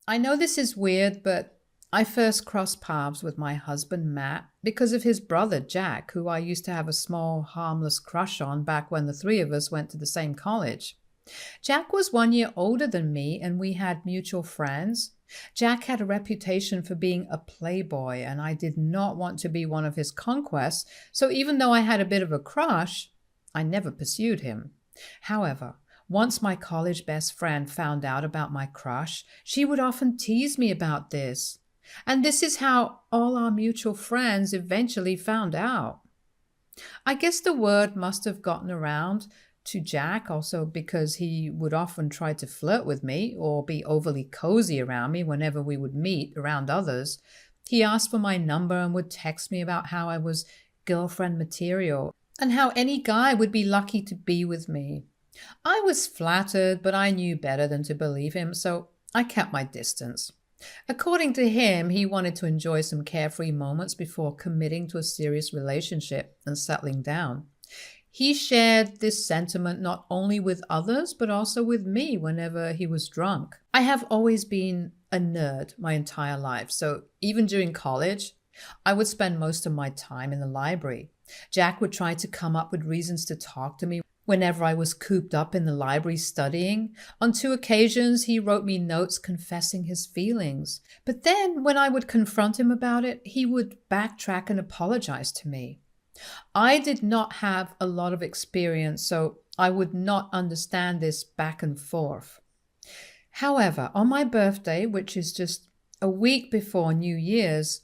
I know this is weird, but I first crossed paths with my husband, Matt, because of his brother, Jack, who I used to have a small, harmless crush on back when the three of us went to the same college. Jack was 1 year older than me, and we had mutual friends. Jack had a reputation for being a playboy, and I did not want to be one of his conquests, so even though I had a bit of a crush, I never pursued him. However, once my college best friend found out about my crush, she would often tease me about this. And this is how all our mutual friends eventually found out. I guess the word must have gotten around to Jack also because he would often try to flirt with me or be overly cozy around me whenever we would meet around others. He asked for my number and would text me about how I was girlfriend material and how any guy would be lucky to be with me. I was flattered, but I knew better than to believe him, so I kept my distance. According to him, he wanted to enjoy some carefree moments before committing to a serious relationship and settling down. He shared this sentiment not only with others, but also with me whenever he was drunk. I have always been a nerd my entire life, so even during college, I would spend most of my time in the library. Jack would try to come up with reasons to talk to me whenever I was cooped up in the library studying. On two occasions, he wrote me notes confessing his feelings. But then, when I would confront him about it, he would backtrack and apologize to me. I did not have a lot of experience, so I would not understand this back and forth. However, on my birthday, which is just a week before New Year's,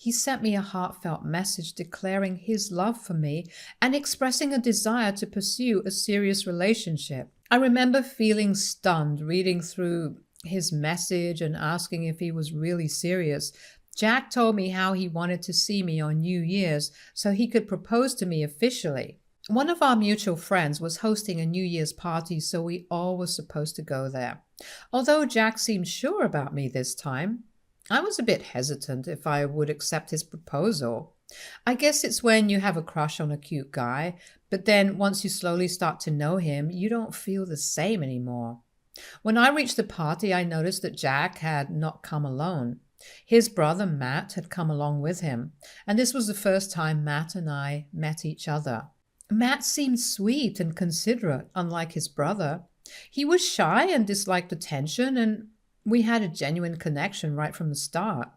he sent me a heartfelt message declaring his love for me and expressing a desire to pursue a serious relationship. I remember feeling stunned reading through his message and asking if he was really serious. Jack told me how he wanted to see me on New Year's so he could propose to me officially. One of our mutual friends was hosting a New Year's party, so we all were supposed to go there. Although Jack seemed sure about me this time, I was a bit hesitant if I would accept his proposal. I guess it's when you have a crush on a cute guy, but then once you slowly start to know him, you don't feel the same anymore. When I reached the party, I noticed that Jack had not come alone. His brother Matt had come along with him, and this was the first time Matt and I met each other. Matt seemed sweet and considerate, unlike his brother. He was shy and disliked attention, and we had a genuine connection right from the start.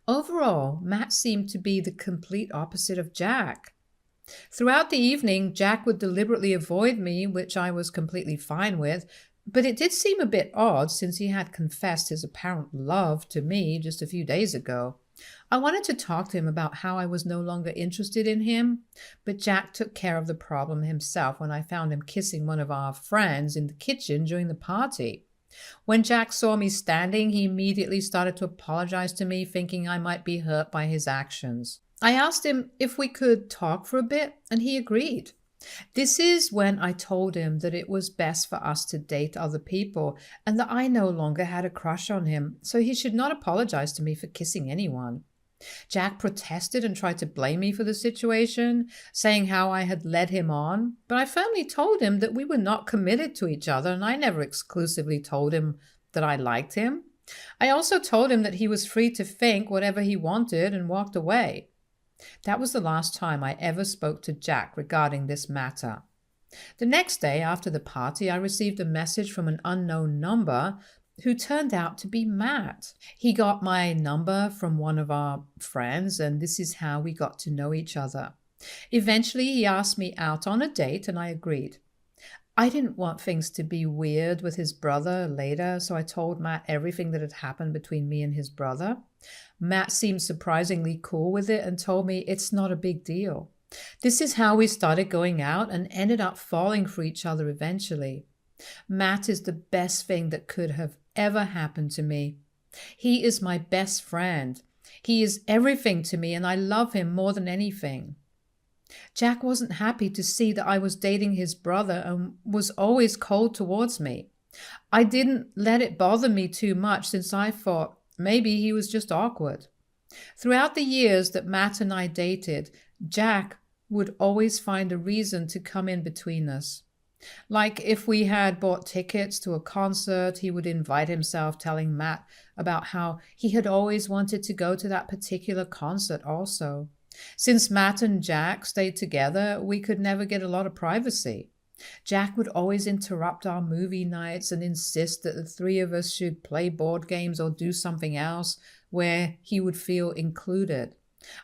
Overall, Matt seemed to be the complete opposite of Jack. Throughout the evening, Jack would deliberately avoid me, which I was completely fine with, but it did seem a bit odd since he had confessed his apparent love to me just a few days ago. I wanted to talk to him about how I was no longer interested in him, but Jack took care of the problem himself when I found him kissing one of our friends in the kitchen during the party. When Jack saw me standing, he immediately started to apologize to me, thinking I might be hurt by his actions. I asked him if we could talk for a bit, and he agreed. This is when I told him that it was best for us to date other people and that I no longer had a crush on him, so he should not apologize to me for kissing anyone. Jack protested and tried to blame me for the situation, saying how I had led him on, but I firmly told him that we were not committed to each other and I never exclusively told him that I liked him. I also told him that he was free to think whatever he wanted and walked away. That was the last time I ever spoke to Jack regarding this matter. The next day after the party, I received a message from an unknown number who turned out to be Matt. He got my number from one of our friends, and this is how we got to know each other. Eventually, he asked me out on a date, and I agreed. I didn't want things to be weird with his brother later, so I told Matt everything that had happened between me and his brother. Matt seemed surprisingly cool with it and told me it's not a big deal. This is how we started going out and ended up falling for each other eventually. Matt is the best thing that could have ever happened to me. He is my best friend. He is everything to me, and I love him more than anything. Jack wasn't happy to see that I was dating his brother and was always cold towards me. I didn't let it bother me too much since I thought maybe he was just awkward. Throughout the years that Matt and I dated, Jack would always find a reason to come in between us. Like if we had bought tickets to a concert, he would invite himself, telling Matt about how he had always wanted to go to that particular concert also. Since Matt and Jack stayed together, we could never get a lot of privacy. Jack would always interrupt our movie nights and insist that the three of us should play board games or do something else where he would feel included.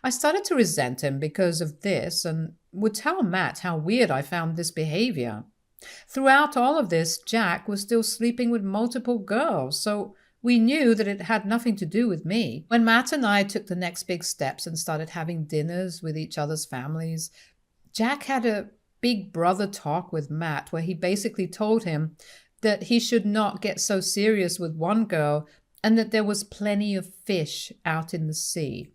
I started to resent him because of this and would tell Matt how weird I found this behavior. Throughout all of this, Jack was still sleeping with multiple girls, so we knew that it had nothing to do with me. When Matt and I took the next big steps and started having dinners with each other's families, Jack had a big brother talk with Matt where he basically told him that he should not get so serious with one girl and that there was plenty of fish out in the sea.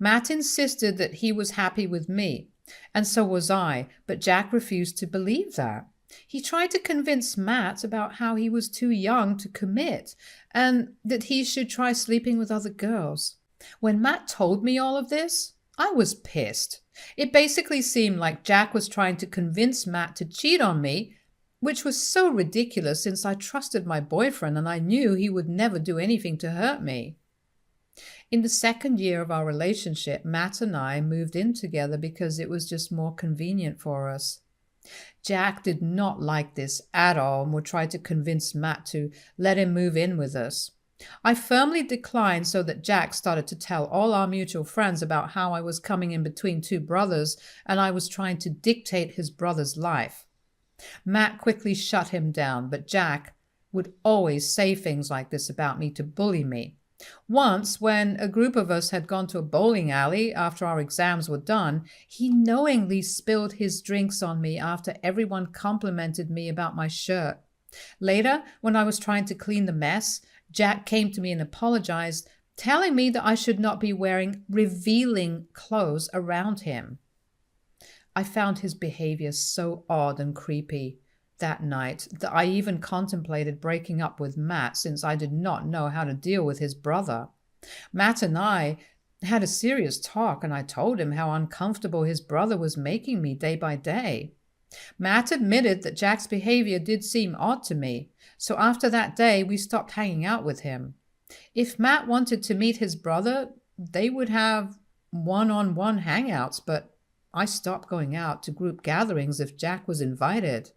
Matt insisted that he was happy with me, and so was I, but Jack refused to believe that. He tried to convince Matt about how he was too young to commit and that he should try sleeping with other girls. When Matt told me all of this, I was pissed. It basically seemed like Jack was trying to convince Matt to cheat on me, which was so ridiculous since I trusted my boyfriend and I knew he would never do anything to hurt me. In the second year of our relationship, Matt and I moved in together because it was just more convenient for us. Jack did not like this at all and would try to convince Matt to let him move in with us. I firmly declined so that Jack started to tell all our mutual friends about how I was coming in between two brothers and I was trying to dictate his brother's life. Matt quickly shut him down, but Jack would always say things like this about me to bully me. Once, when a group of us had gone to a bowling alley after our exams were done, he knowingly spilled his drinks on me after everyone complimented me about my shirt. Later, when I was trying to clean the mess, Jack came to me and apologized, telling me that I should not be wearing revealing clothes around him. I found his behavior so odd and creepy that night that I even contemplated breaking up with Matt since I did not know how to deal with his brother. Matt and I had a serious talk and I told him how uncomfortable his brother was making me day by day. Matt admitted that Jack's behavior did seem odd to me, so after that day we stopped hanging out with him. If Matt wanted to meet his brother, they would have one-on-one hangouts, but I stopped going out to group gatherings if Jack was invited.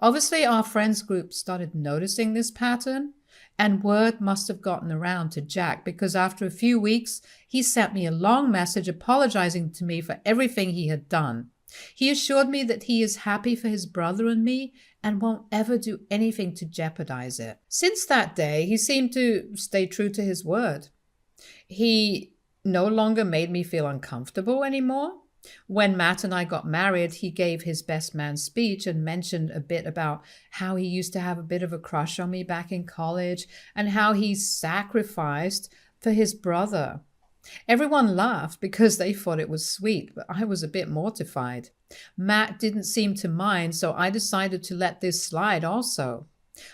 Obviously, our friends group started noticing this pattern, and word must have gotten around to Jack because after a few weeks, he sent me a long message apologizing to me for everything he had done. He assured me that he is happy for his brother and me and won't ever do anything to jeopardize it. Since that day, he seemed to stay true to his word. He no longer made me feel uncomfortable anymore. When Matt and I got married, he gave his best man speech and mentioned a bit about how he used to have a bit of a crush on me back in college and how he sacrificed for his brother. Everyone laughed because they thought it was sweet, but I was a bit mortified. Matt didn't seem to mind, so I decided to let this slide also.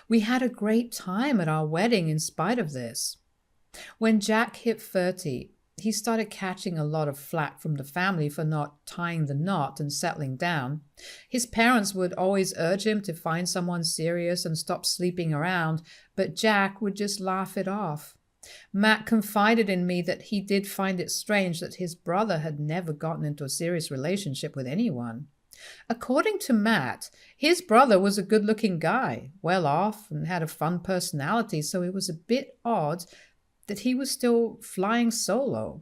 We had a great time at our wedding in spite of this. When Jack hit 30, he started catching a lot of flack from the family for not tying the knot and settling down. His parents would always urge him to find someone serious and stop sleeping around, but Jack would just laugh it off. Matt confided in me that he did find it strange that his brother had never gotten into a serious relationship with anyone. According to Matt, his brother was a good-looking guy, well off, and had a fun personality, so it was a bit odd that he was still flying solo.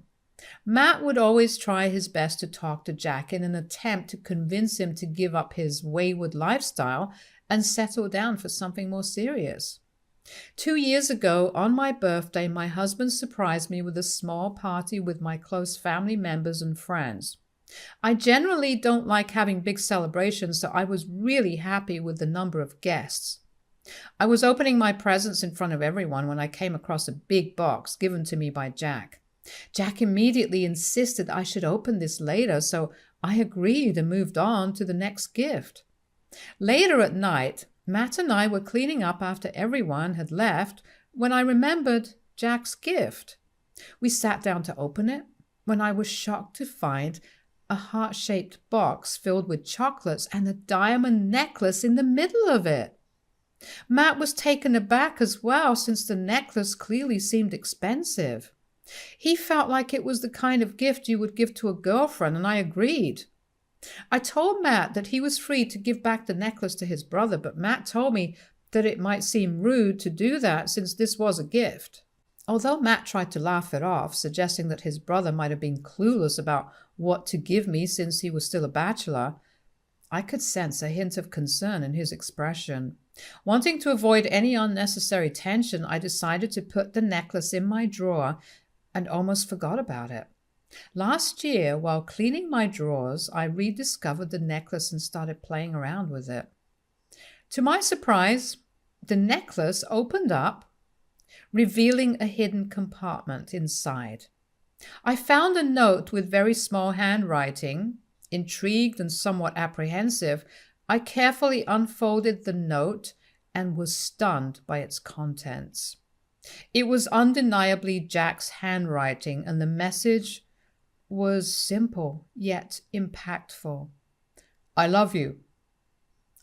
Matt would always try his best to talk to Jack in an attempt to convince him to give up his wayward lifestyle and settle down for something more serious. 2 years ago, on my birthday, my husband surprised me with a small party with my close family members and friends. I generally don't like having big celebrations, so I was really happy with the number of guests. I was opening my presents in front of everyone when I came across a big box given to me by Jack. Jack immediately insisted I should open this later, so I agreed and moved on to the next gift. Later at night, Matt and I were cleaning up after everyone had left when I remembered Jack's gift. We sat down to open it when I was shocked to find a heart-shaped box filled with chocolates and a diamond necklace in the middle of it. Matt was taken aback as well, since the necklace clearly seemed expensive. He felt like it was the kind of gift you would give to a girlfriend, and I agreed. I told Matt that he was free to give back the necklace to his brother, but Matt told me that it might seem rude to do that since this was a gift. Although Matt tried to laugh it off, suggesting that his brother might have been clueless about what to give me since he was still a bachelor, I could sense a hint of concern in his expression. Wanting to avoid any unnecessary tension, I decided to put the necklace in my drawer and almost forgot about it. Last year, while cleaning my drawers, I rediscovered the necklace and started playing around with it. To my surprise, the necklace opened up, revealing a hidden compartment inside. I found a note with very small handwriting. Intrigued and somewhat apprehensive, I carefully unfolded the note and was stunned by its contents. It was undeniably Jack's handwriting, and the message was simple yet impactful. I love you.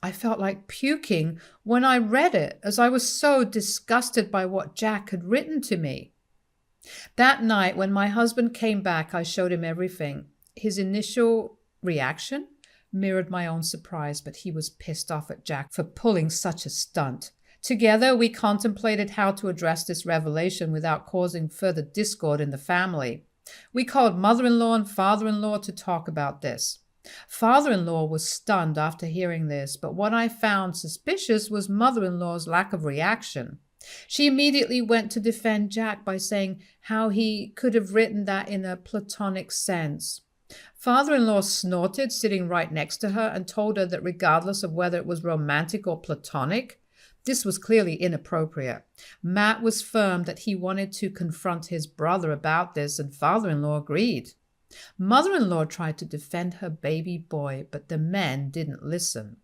I felt like puking when I read it, as I was so disgusted by what Jack had written to me. That night, when my husband came back, I showed him everything. His initial reaction mirrored my own surprise, but he was pissed off at Jack for pulling such a stunt. Together, we contemplated how to address this revelation without causing further discord in the family. We called mother-in-law and father-in-law to talk about this. Father-in-law was stunned after hearing this, but what I found suspicious was mother-in-law's lack of reaction. She immediately went to defend Jack by saying how he could have written that in a platonic sense. Father-in-law snorted, sitting right next to her, and told her that regardless of whether it was romantic or platonic, this was clearly inappropriate. Matt was firm that he wanted to confront his brother about this, and father-in-law agreed. Mother-in-law tried to defend her baby boy, but the men didn't listen.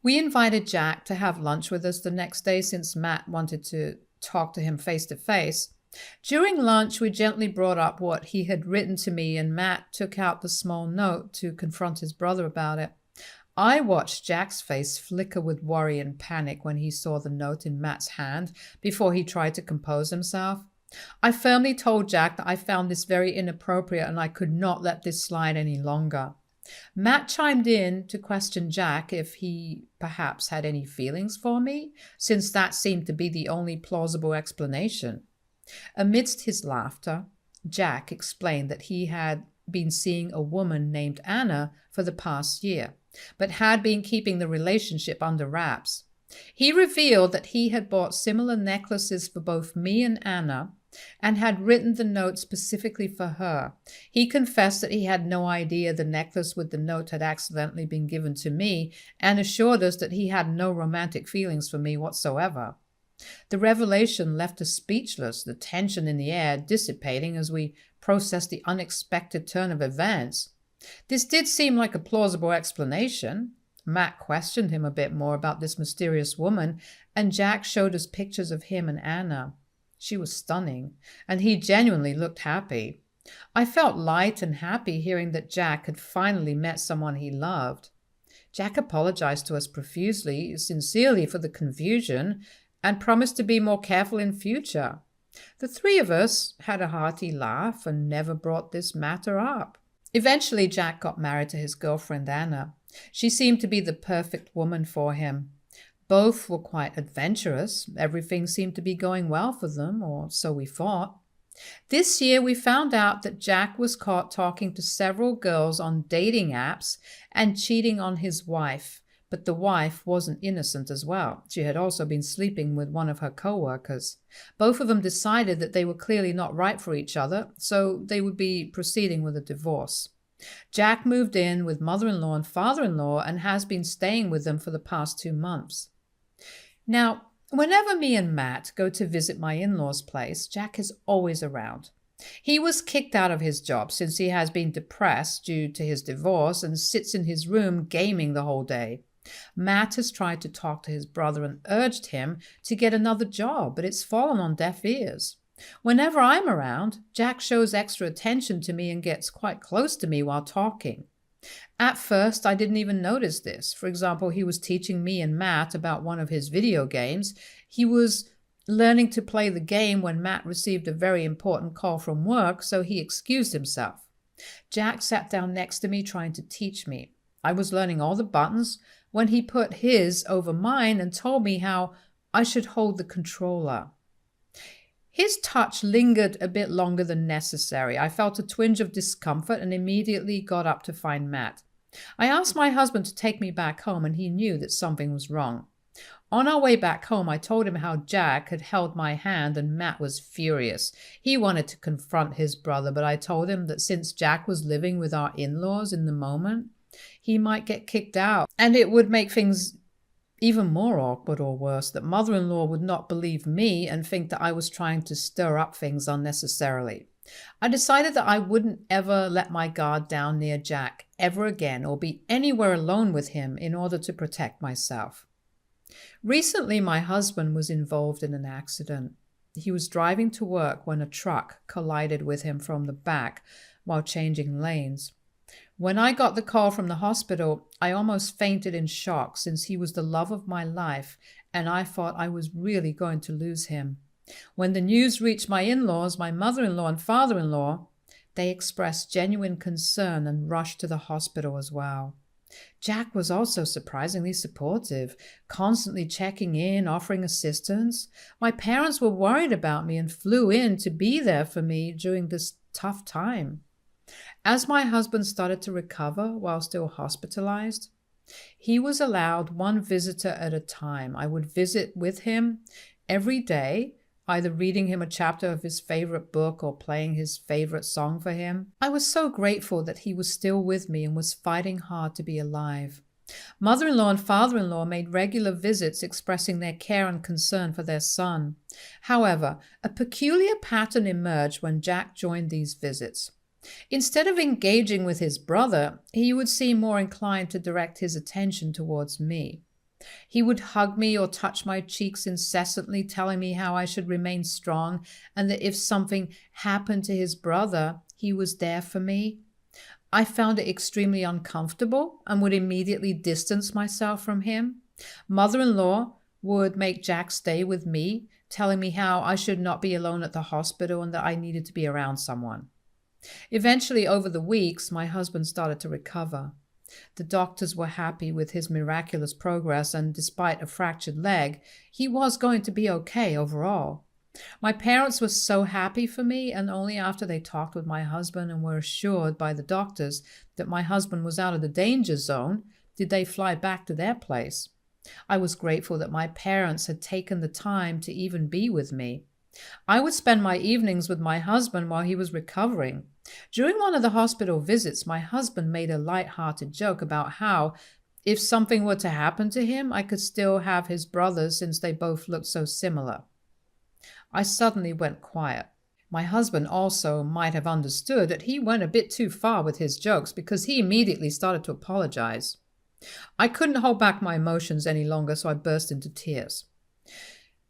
We invited Jack to have lunch with us the next day since Matt wanted to talk to him face to face. During lunch, we gently brought up what he had written to me, and Matt took out the small note to confront his brother about it. I watched Jack's face flicker with worry and panic when he saw the note in Matt's hand before he tried to compose himself. I firmly told Jack that I found this very inappropriate and I could not let this slide any longer. Matt chimed in to question Jack if he perhaps had any feelings for me, since that seemed to be the only plausible explanation. Amidst his laughter, Jack explained that he had been seeing a woman named Anna for the past year, but had been keeping the relationship under wraps. He revealed that he had bought similar necklaces for both me and Anna, and had written the note specifically for her. He confessed that he had no idea the necklace with the note had accidentally been given to me, and assured us that he had no romantic feelings for me whatsoever. The revelation left us speechless, the tension in the air dissipating as we processed the unexpected turn of events. This did seem like a plausible explanation. Matt questioned him a bit more about this mysterious woman, and Jack showed us pictures of him and Anna. She was stunning, and he genuinely looked happy. I felt light and happy hearing that Jack had finally met someone he loved. Jack apologized to us profusely, sincerely, for the confusion, and promised to be more careful in future. The three of us had a hearty laugh and never brought this matter up. Eventually, Jack got married to his girlfriend Anna. She seemed to be the perfect woman for him. Both were quite adventurous. Everything seemed to be going well for them, or so we thought. This year, we found out that Jack was caught talking to several girls on dating apps and cheating on his wife. But the wife wasn't innocent as well. She had also been sleeping with one of her co-workers. Both of them decided that they were clearly not right for each other, so they would be proceeding with a divorce. Jack moved in with mother-in-law and father-in-law and has been staying with them for the past 2 months. Now, whenever me and Matt go to visit my in-laws' place, Jack is always around. He was kicked out of his job since he has been depressed due to his divorce and sits in his room gaming the whole day. Matt has tried to talk to his brother and urged him to get another job, but it's fallen on deaf ears. Whenever I'm around, Jack shows extra attention to me and gets quite close to me while talking. At first, I didn't even notice this. For example, he was teaching me and Matt about one of his video games. He was learning to play the game when Matt received a very important call from work, so he excused himself. Jack sat down next to me trying to teach me. I was learning all the buttons when he put his over mine and told me how I should hold the controller. His touch lingered a bit longer than necessary. I felt a twinge of discomfort and immediately got up to find Matt. I asked my husband to take me back home, and he knew that something was wrong. On our way back home, I told him how Jack had held my hand, and Matt was furious. He wanted to confront his brother, but I told him that since Jack was living with our in-laws in the moment, he might get kicked out, and it would make things even more awkward or worse, that mother-in-law would not believe me and think that I was trying to stir up things unnecessarily. I decided that I wouldn't ever let my guard down near Jack ever again or be anywhere alone with him in order to protect myself. Recently, my husband was involved in an accident. He was driving to work when a truck collided with him from the back while changing lanes. When I got the call from the hospital, I almost fainted in shock since he was the love of my life and I thought I was really going to lose him. When the news reached my in-laws, my mother-in-law and father-in-law, they expressed genuine concern and rushed to the hospital as well. Jack was also surprisingly supportive, constantly checking in, offering assistance. My parents were worried about me and flew in to be there for me during this tough time. As my husband started to recover while still hospitalized, he was allowed one visitor at a time. I would visit with him every day, either reading him a chapter of his favorite book or playing his favorite song for him. I was so grateful that he was still with me and was fighting hard to be alive. Mother-in-law and father-in-law made regular visits expressing their care and concern for their son. However, a peculiar pattern emerged when Jack joined these visits. Instead of engaging with his brother, he would seem more inclined to direct his attention towards me. He would hug me or touch my cheeks incessantly, telling me how I should remain strong and that if something happened to his brother, he was there for me. I found it extremely uncomfortable and would immediately distance myself from him. Mother-in-law would make Jack stay with me, telling me how I should not be alone at the hospital and that I needed to be around someone. Eventually, over the weeks, my husband started to recover. The doctors were happy with his miraculous progress, and despite a fractured leg, he was going to be okay overall. My parents were so happy for me, and only after they talked with my husband and were assured by the doctors that my husband was out of the danger zone did they fly back to their place. I was grateful that my parents had taken the time to even be with me. I would spend my evenings with my husband while he was recovering. During one of the hospital visits, my husband made a light-hearted joke about how, if something were to happen to him, I could still have his brother since they both looked so similar. I suddenly went quiet. My husband also might have understood that he went a bit too far with his jokes because he immediately started to apologize. I couldn't hold back my emotions any longer, so I burst into tears.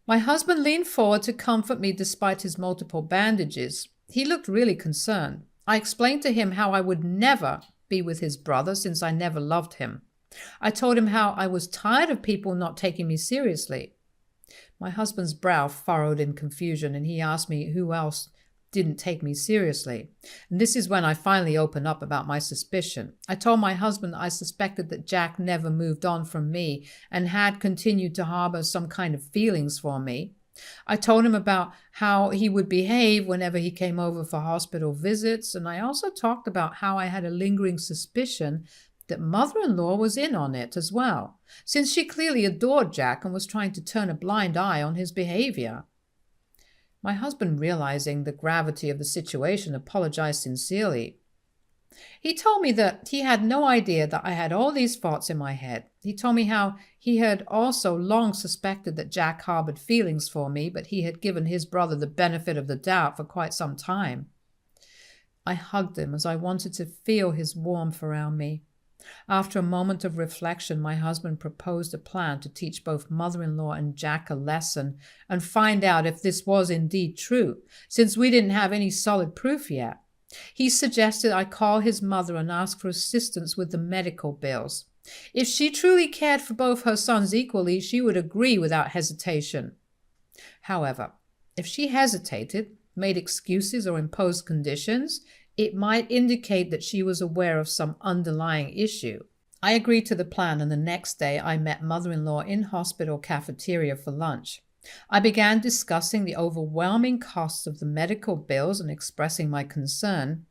My husband leaned forward to comfort me despite his multiple bandages. He looked really concerned. I explained to him how I would never be with his brother since I never loved him. I told him how I was tired of people not taking me seriously. My husband's brow furrowed in confusion, and he asked me who else didn't take me seriously. And this is when I finally opened up about my suspicion. I told my husband I suspected that Jack never moved on from me and had continued to harbor some kind of feelings for me. I told him about how he would behave whenever he came over for hospital visits, and I also talked about how I had a lingering suspicion that mother-in-law was in on it as well, since she clearly adored Jack and was trying to turn a blind eye on his behavior. My husband, realizing the gravity of the situation, apologized sincerely. He told me that he had no idea that I had all these thoughts in my head. He told me how he had also long suspected that Jack harbored feelings for me, but he had given his brother the benefit of the doubt for quite some time. I hugged him as I wanted to feel his warmth around me. After a moment of reflection, my husband proposed a plan to teach both mother-in-law and Jack a lesson and find out if this was indeed true, since we didn't have any solid proof yet. He suggested I call his mother and ask for assistance with the medical bills. If she truly cared for both her sons equally, she would agree without hesitation. However, if she hesitated, made excuses, or imposed conditions, it might indicate that she was aware of some underlying issue. I agreed to the plan, and the next day I met mother-in-law in hospital cafeteria for lunch. I began discussing the overwhelming costs of the medical bills and expressing my concern.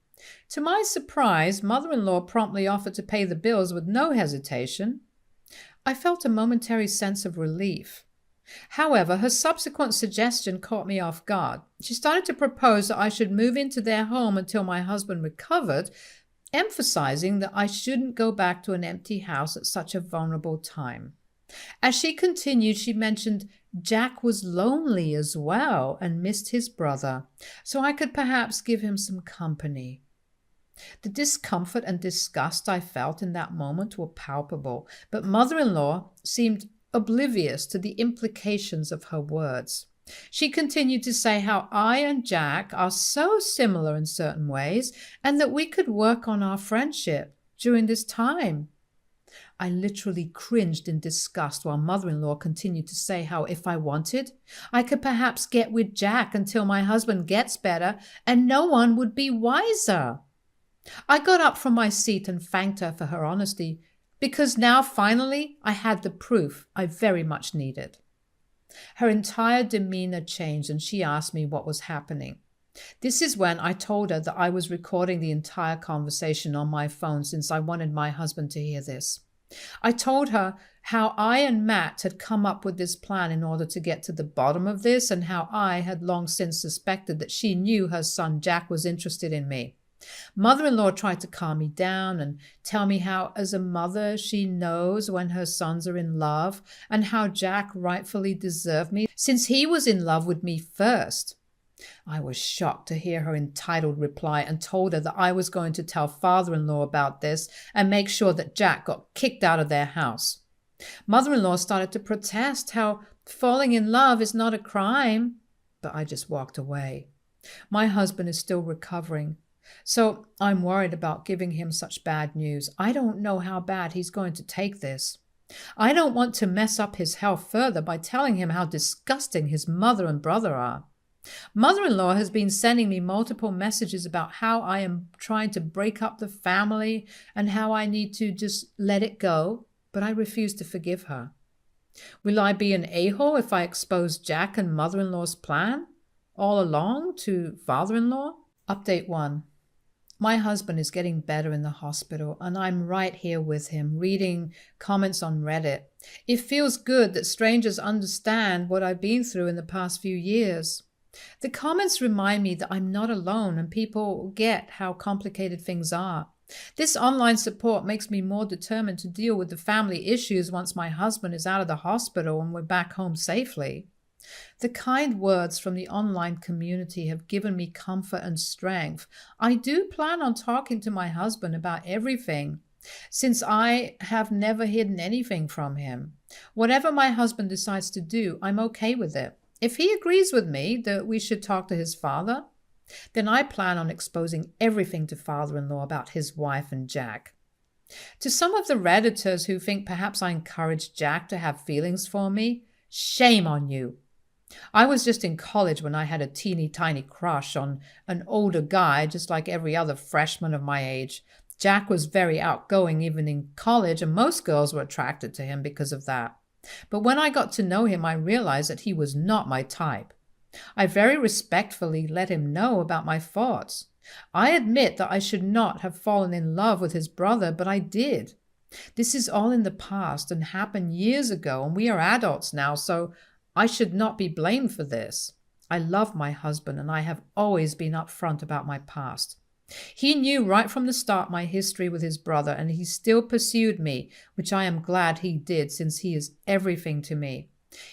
To my surprise, mother-in-law promptly offered to pay the bills with no hesitation. I felt a momentary sense of relief. However, her subsequent suggestion caught me off guard. She started to propose that I should move into their home until my husband recovered, emphasizing that I shouldn't go back to an empty house at such a vulnerable time. As she continued, she mentioned Jack was lonely as well and missed his brother, so I could perhaps give him some company. The discomfort and disgust I felt in that moment were palpable, but mother-in-law seemed oblivious to the implications of her words. She continued to say how I and Jack are so similar in certain ways and that we could work on our friendship during this time. I literally cringed in disgust while mother-in-law continued to say how if I wanted, I could perhaps get with Jack until my husband gets better and no one would be wiser. I got up from my seat and thanked her for her honesty, because now finally I had the proof I very much needed. Her entire demeanor changed and she asked me what was happening. This is when I told her that I was recording the entire conversation on my phone since I wanted my husband to hear this. I told her how I and Matt had come up with this plan in order to get to the bottom of this and how I had long since suspected that she knew her son Jack was interested in me. Mother-in-law tried to calm me down and tell me how, as a mother, she knows when her sons are in love and how Jack rightfully deserved me since he was in love with me first. I was shocked to hear her entitled reply and told her that I was going to tell father-in-law about this and make sure that Jack got kicked out of their house. Mother-in-law started to protest how falling in love is not a crime, but I just walked away. My husband is still recovering, so I'm worried about giving him such bad news. I don't know how bad he's going to take this. I don't want to mess up his health further by telling him how disgusting his mother and brother are. Mother-in-law has been sending me multiple messages about how I am trying to break up the family and how I need to just let it go, but I refuse to forgive her. Will I be an a-hole if I expose Jack and mother-in-law's plan all along to father-in-law? Update 1. My husband is getting better in the hospital, and I'm right here with him, reading comments on Reddit. It feels good that strangers understand what I've been through in the past few years. The comments remind me that I'm not alone and people get how complicated things are. This online support makes me more determined to deal with the family issues once my husband is out of the hospital and we're back home safely. The kind words from the online community have given me comfort and strength. I do plan on talking to my husband about everything, since I have never hidden anything from him. Whatever my husband decides to do, I'm okay with it. If he agrees with me that we should talk to his father, then I plan on exposing everything to father-in-law about his wife and Jack. To some of the Redditors who think perhaps I encouraged Jack to have feelings for me, shame on you. I was just in college when I had a teeny tiny crush on an older guy, just like every other freshman of my age. Jack was very outgoing even in college, and most girls were attracted to him because of that. But when I got to know him, I realized that he was not my type. I very respectfully let him know about my thoughts. I admit that I should not have fallen in love with his brother, but I did. This is all in the past and happened years ago, and we are adults now, so I should not be blamed for this. I love my husband, and I have always been upfront about my past. He knew right from the start my history with his brother, and he still pursued me, which I am glad he did, since he is everything to me.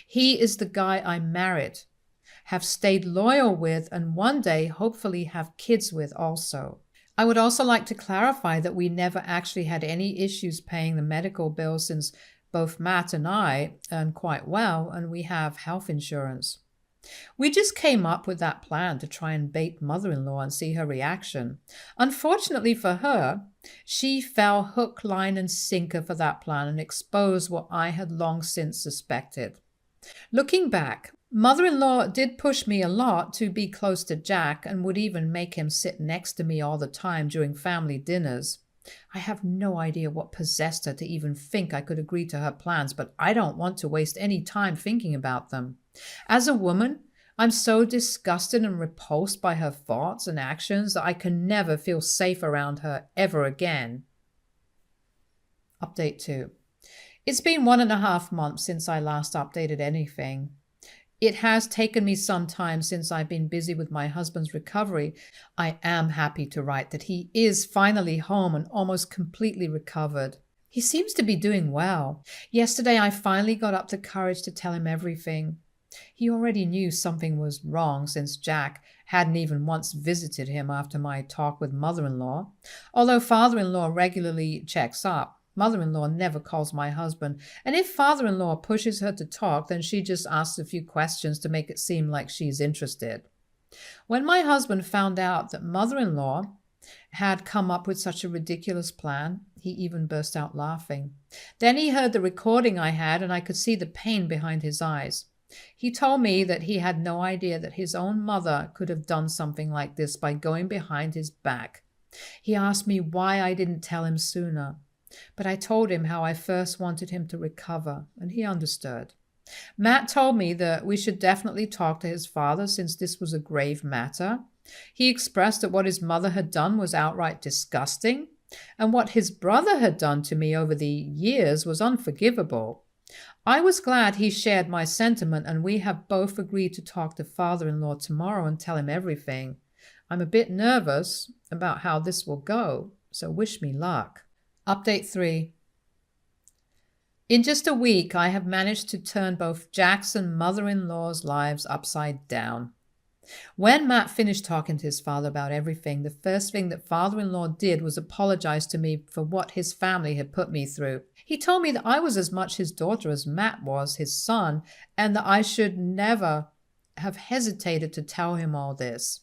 He is the guy I married, have stayed loyal with, and one day hopefully have kids with also. I would also like to clarify that we never actually had any issues paying the medical bill, since both Matt and I earn quite well and we have health insurance. We just came up with that plan to try and bait mother-in-law and see her reaction. Unfortunately for her, she fell hook, line, and sinker for that plan and exposed what I had long since suspected. Looking back, mother-in-law did push me a lot to be close to Jack and would even make him sit next to me all the time during family dinners. I have no idea what possessed her to even think I could agree to her plans, but I don't want to waste any time thinking about them. As a woman, I'm so disgusted and repulsed by her thoughts and actions that I can never feel safe around her ever again. Update 2. It's been 1.5 months since I last updated anything. It has taken me some time since I've been busy with my husband's recovery. I am happy to write that he is finally home and almost completely recovered. He seems to be doing well. Yesterday I finally got up the courage to tell him everything. He already knew something was wrong since Jack hadn't even once visited him after my talk with mother-in-law. Although father-in-law regularly checks up, mother-in-law never calls my husband, and if father-in-law pushes her to talk, then she just asks a few questions to make it seem like she's interested. When my husband found out that mother-in-law had come up with such a ridiculous plan, he even burst out laughing. Then he heard the recording I had, and I could see the pain behind his eyes. He told me that he had no idea that his own mother could have done something like this by going behind his back. He asked me why I didn't tell him sooner. But I told him how I first wanted him to recover, and he understood. Matt told me that we should definitely talk to his father since this was a grave matter. He expressed that what his mother had done was outright disgusting, and what his brother had done to me over the years was unforgivable. I was glad he shared my sentiment, and we have both agreed to talk to father-in-law tomorrow and tell him everything. I'm a bit nervous about how this will go, so wish me luck. Update 3. In just a week, I have managed to turn both Jack's and mother-in-law's lives upside down. When Matt finished talking to his father about everything, the first thing that father-in-law did was apologize to me for what his family had put me through. He told me that I was as much his daughter as Matt was his son, and that I should never have hesitated to tell him all this.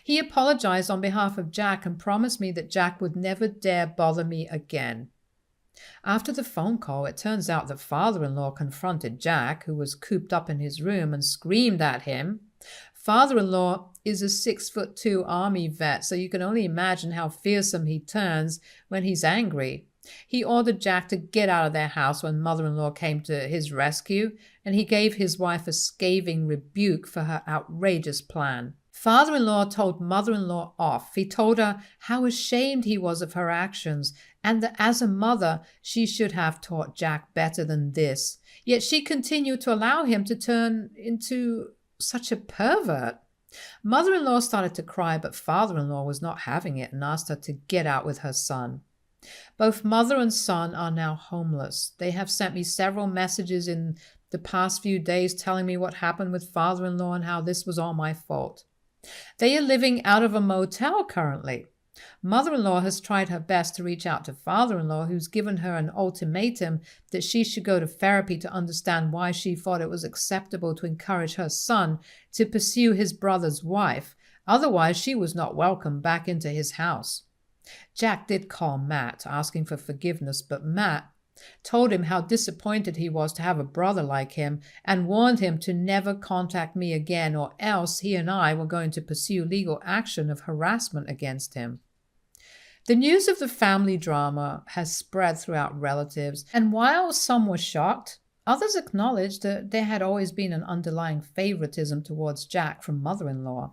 He apologized on behalf of Jack and promised me that Jack would never dare bother me again. After the phone call, it turns out that father-in-law confronted Jack, who was cooped up in his room, and screamed at him. Father-in-law is a 6'2" army vet, so you can only imagine how fearsome he turns when he's angry. He ordered Jack to get out of their house when mother-in-law came to his rescue, and he gave his wife a scathing rebuke for her outrageous plan. Father-in-law told mother-in-law off. He told her how ashamed he was of her actions and that as a mother she should have taught Jack better than this. Yet she continued to allow him to turn into such a pervert. Mother-in-law started to cry, but father-in-law was not having it and asked her to get out with her son. Both mother and son are now homeless. They have sent me several messages in the past few days telling me what happened with father-in-law and how this was all my fault. They are living out of a motel currently. Mother-in-law has tried her best to reach out to father-in-law, who's given her an ultimatum that she should go to therapy to understand why she thought it was acceptable to encourage her son to pursue his brother's wife. Otherwise, she was not welcome back into his house. Jack did call Matt, asking for forgiveness, but Matt told him how disappointed he was to have a brother like him and warned him to never contact me again, or else he and I were going to pursue legal action of harassment against him. The news of the family drama has spread throughout relatives, and while some were shocked, others acknowledged that there had always been an underlying favoritism towards Jack from mother-in-law.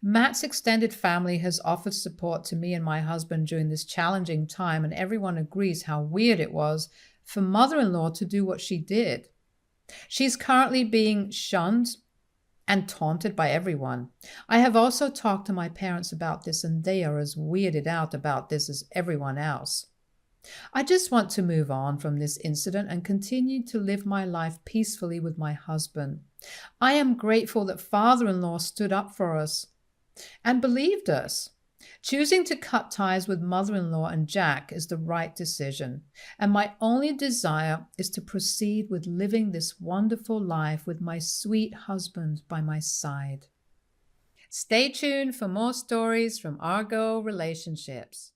Matt's extended family has offered support to me and my husband during this challenging time, and everyone agrees how weird it was for mother-in-law to do what she did. She's currently being shunned and taunted by everyone. I have also talked to my parents about this, and they are as weirded out about this as everyone else. I just want to move on from this incident and continue to live my life peacefully with my husband. I am grateful that father-in-law stood up for us and believed us. Choosing to cut ties with mother in law and Jack is the right decision, and my only desire is to proceed with living this wonderful life with my sweet husband by my side. Stay tuned for more stories from Argo Relationships.